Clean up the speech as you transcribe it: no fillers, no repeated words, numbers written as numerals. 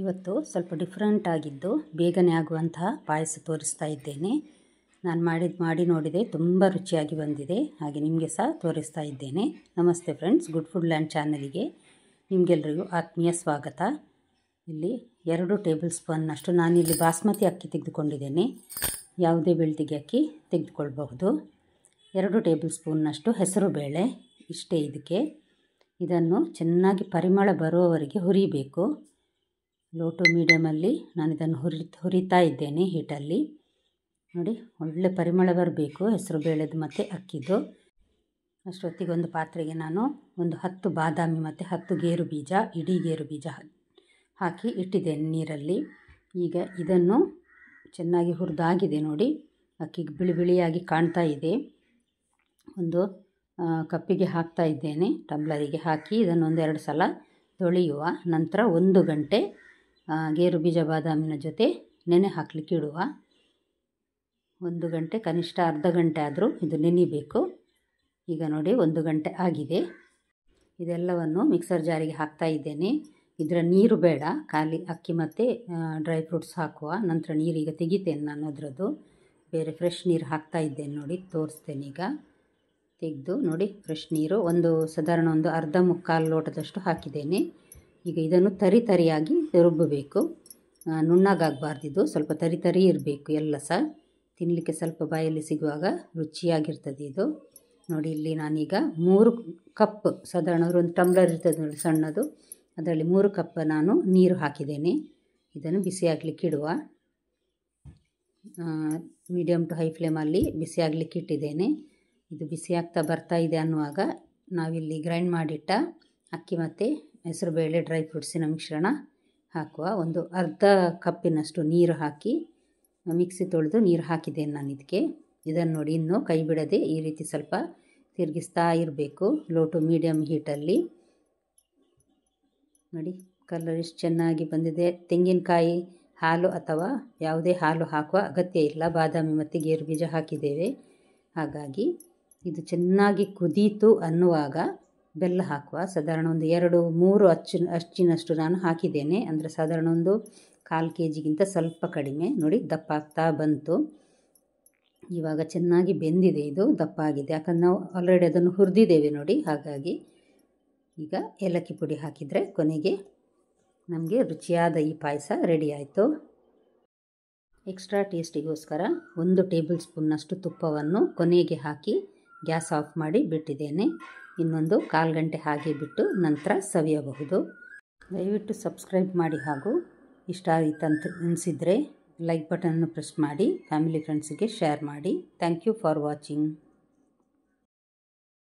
ಇವತ್ತು ಸ್ವಲ್ಪ ಡಿಫ್ರೆಂಟ್ ಆಗಿದ್ದು ಬೇಗನೆ ಆಗುವಂತಹ ಪಾಯಸ ತೋರಿಸ್ತಾ ಇದ್ದೇನೆ. ನಾನು ಮಾಡಿ ನೋಡಿದೆ, ತುಂಬ ರುಚಿಯಾಗಿ ಬಂದಿದೆ. ಹಾಗೆ ನಿಮಗೆ ಸಹ ತೋರಿಸ್ತಾ ಇದ್ದೇನೆ. ನಮಸ್ತೆ ಫ್ರೆಂಡ್ಸ್, ಗುಡ್ ಫುಡ್ ಲ್ಯಾಂಡ್ ಚಾನಲಿಗೆ ನಿಮಗೆಲ್ಲರಿಗೂ ಆತ್ಮೀಯ ಸ್ವಾಗತ. ಇಲ್ಲಿ 2 ಟೇಬಲ್ ಸ್ಪೂನ್ನಷ್ಟು ನಾನಿಲ್ಲಿ ಬಾಸ್ಮತಿ ಅಕ್ಕಿ ತೆಗೆದುಕೊಂಡಿದ್ದೇನೆ. ಯಾವುದೇ ಬೆಳ್ತಿಗೆ ಅಕ್ಕಿ ತೆಗೆದುಕೊಳ್ಬಹುದು. 2 ಟೇಬಲ್ ಸ್ಪೂನ್ನಷ್ಟು ಹೆಸರು ಬೇಳೆ ಇಷ್ಟೇ. ಇದನ್ನು ಚೆನ್ನಾಗಿ ಪರಿಮಳ ಬರುವವರೆಗೆ ಹುರಿಬೇಕು. ಲೋ ಟು ಮೀಡಿಯಮಲ್ಲಿ ನಾನು ಇದನ್ನು ಹುರಿತಾ ಇದ್ದೇನೆ ಹೀಟಲ್ಲಿ. ನೋಡಿ, ಒಳ್ಳೆ ಪರಿಮಳ ಬರಬೇಕು ಹೆಸರು ಬೇಳೆದು ಮತ್ತು ಅಕ್ಕಿದು. ಅಷ್ಟೊತ್ತಿಗೆ ಒಂದು ಪಾತ್ರೆಗೆ ನಾನು ಒಂದು 10 ಬಾದಾಮಿ ಮತ್ತು 10 ಗೇರು ಬೀಜ, ಇಡೀ ಗೇರು ಬೀಜ ಹಾಕಿ ಇಟ್ಟಿದ್ದೇನೆ ನೀರಲ್ಲಿ. ಈಗ ಇದನ್ನು ಚೆನ್ನಾಗಿ ಹುರಿದಾಗಿದೆ ನೋಡಿ. ಅಕ್ಕಿ ಬಿಳಿ ಬಿಳಿಯಾಗಿ ಕಾಣ್ತಾ ಇದೆ. ಒಂದು ಕಪ್ಪಿಗೆ ಹಾಕ್ತಾ ಇದ್ದೇನೆ, ಟಂಬ್ಲರಿಗೆ ಹಾಕಿ ಇದನ್ನು 1-2 ಸಲ ತೊಳೆಯುವ ನಂತರ 1 ಗಂಟೆ ಗೇರು ಬೀಜ ಬಾದಾಮಿನ ಜೊತೆ ನೆನೆ ಹಾಕಲಿಕ್ಕೆ ಇಡುವ. 1 ಗಂಟೆ, ಕನಿಷ್ಠ ಅರ್ಧ ಗಂಟೆ ಆದರೂ ಇದು ನೆನಿಬೇಕು. ಈಗ ನೋಡಿ 1 ಗಂಟೆ ಆಗಿದೆ. ಇದೆಲ್ಲವನ್ನು ಮಿಕ್ಸರ್ ಜಾರಿಗೆ ಹಾಕ್ತಾ ಇದ್ದೇನೆ. ಇದರ ನೀರು ಬೇಡ, ಖಾಲಿ ಅಕ್ಕಿ ಮತ್ತು ಡ್ರೈ ಫ್ರೂಟ್ಸ್ ಹಾಕುವ. ನಂತರ ನೀರೀಗ ತೆಗಿತೇನೆ ನಾನು ಅದರದ್ದು. ಬೇರೆ ಫ್ರೆಶ್ ನೀರು ಹಾಕ್ತಾ ಇದ್ದೇನೆ ನೋಡಿ, ತೋರಿಸ್ತೇನೆ. ಈಗ ತೆಗೆದು ನೋಡಿ, ಫ್ರೆಶ್ ನೀರು ಸಾಧಾರಣ ಒಂದು ಅರ್ಧ ಮುಕ್ಕಾಲು ಲೋಟದಷ್ಟು ಹಾಕಿದ್ದೇನೆ. ಈಗ ಇದನ್ನು ತರಿಯಾಗಿ ರುಬ್ಬಬೇಕು. ನುಣ್ಣಗಾಗಬಾರ್ದು, ಇದು ಸ್ವಲ್ಪ ತರಿ ಇರಬೇಕು. ಎಲ್ಲ ಸಹ ತಿನ್ನಲಿಕ್ಕೆ ಸ್ವಲ್ಪ ಬಾಯಲ್ಲಿ ಸಿಗುವಾಗ ರುಚಿಯಾಗಿರ್ತದೆ ಇದು. ನೋಡಿ, ಇಲ್ಲಿ ನಾನೀಗ 3 ಕಪ್, ಸಾಧಾರಣ ಒಂದು ಟಂಬ್ಲರ್ ಇರ್ತದೆ ನೋಡಿ ಸಣ್ಣದು, ಅದರಲ್ಲಿ 3 ಕಪ್ ನಾನು ನೀರು ಹಾಕಿದ್ದೇನೆ. ಇದನ್ನು ಬಿಸಿ ಆಗಲಿಕ್ಕೆ ಇಡುವ. ಮೀಡಿಯಮ್ ಟು ಹೈ ಫ್ಲೇಮಲ್ಲಿ ಬಿಸಿ ಆಗಲಿಕ್ಕೆ ಇಟ್ಟಿದ್ದೇನೆ. ಇದು ಬಿಸಿ ಆಗ್ತಾ ಬರ್ತಾ ಇದೆ ಅನ್ನುವಾಗ ನಾವಿಲ್ಲಿ ಗ್ರೈಂಡ್ ಮಾಡಿಟ್ಟ ಅಕ್ಕಿ ಮತ್ತು ಹೆಸರುಬೇಳೆ ಡ್ರೈ ಫ್ರೂಟ್ಸಿನ ಮಿಶ್ರಣ ಹಾಕುವ. ಒಂದು ಅರ್ಧ ಕಪ್ಪಿನಷ್ಟು ನೀರು ಹಾಕಿ ಮಿಕ್ಸಿ ತೊಳೆದು ನೀರು ಹಾಕಿದ್ದೇನೆ ನಾನು ಇದಕ್ಕೆ. ಇದನ್ನು ನೋಡಿ, ಇನ್ನೂ ಕೈ ಬಿಡದೆ ಈ ರೀತಿ ಸ್ವಲ್ಪ ತಿರುಗಿಸ್ತಾ ಇರಬೇಕು ಲೋ ಟು ಮೀಡಿಯಮ್ ಹೀಟಲ್ಲಿ. ನೋಡಿ, ಕಲರ್ ಎಷ್ಟು ಚೆನ್ನಾಗಿ ಬಂದಿದೆ. ತೆಂಗಿನಕಾಯಿ ಹಾಲು ಅಥವಾ ಯಾವುದೇ ಹಾಲು ಹಾಕುವ ಅಗತ್ಯ ಇಲ್ಲ, ಬಾದಾಮಿ ಮತ್ತು ಗೇರು ಬೀಜ ಹಾಕಿದ್ದೇವೆ. ಹಾಗಾಗಿ ಇದು ಚೆನ್ನಾಗಿ ಕುದೀತು ಅನ್ನುವಾಗ ಬೆಲ್ಲ ಹಾಕುವ. ಸಾಧಾರಣ ಒಂದು 2-3 ಅಚ್ಚಿನಷ್ಟು ನಾನು ಹಾಕಿದ್ದೇನೆ. ಅಂದರೆ ಸಾಧಾರಣ ಒಂದು 1/4 kg ಸ್ವಲ್ಪ ಕಡಿಮೆ. ನೋಡಿ, ದಪ್ಪ ಆಗ್ತಾ ಬಂತು. ಇವಾಗ ಚೆನ್ನಾಗಿ ಬೆಂದಿದೆ, ಇದು ದಪ್ಪ ಆಗಿದೆ. ಯಾಕಂದ್ರೆ ನಾವು ಆಲ್ರೆಡಿ ಅದನ್ನು ಹುರಿದಿದ್ದೇವೆ ನೋಡಿ. ಹಾಗಾಗಿ ಈಗ ಏಲಕ್ಕಿ ಪುಡಿ ಹಾಕಿದರೆ ಕೊನೆಗೆ ನಮಗೆ ರುಚಿಯಾದ ಈ ಪಾಯಸ ರೆಡಿ ಆಯಿತು. ಎಕ್ಸ್ಟ್ರಾ ಟೇಸ್ಟಿಗೋಸ್ಕರ 1 ಟೇಬಲ್ ಸ್ಪೂನ್ನಷ್ಟು ತುಪ್ಪವನ್ನು ಕೊನೆಗೆ ಹಾಕಿ ಗ್ಯಾಸ್ ಆಫ್ ಮಾಡಿ ಬಿಟ್ಟಿದ್ದೇನೆ. ಇನ್ನೊಂದು 1/4 ಗಂಟೆ ಹಾಗೆ ಬಿಟ್ಟು ನಂತರ ಸವಿಯಬಹುದು. ದಯವಿಟ್ಟು ಸಬ್ಸ್ಕ್ರೈಬ್ ಮಾಡಿ, ಹಾಗೂ ಇಷ್ಟ ಆಯಿತು ಅಂತ ಅನಿಸಿದರೆ ಲೈಕ್ ಬಟನನ್ನು ಪ್ರೆಸ್ ಮಾಡಿ ಫ್ಯಾಮಿಲಿ ಫ್ರೆಂಡ್ಸಿಗೆ ಶೇರ್ ಮಾಡಿ. Thank you for watching.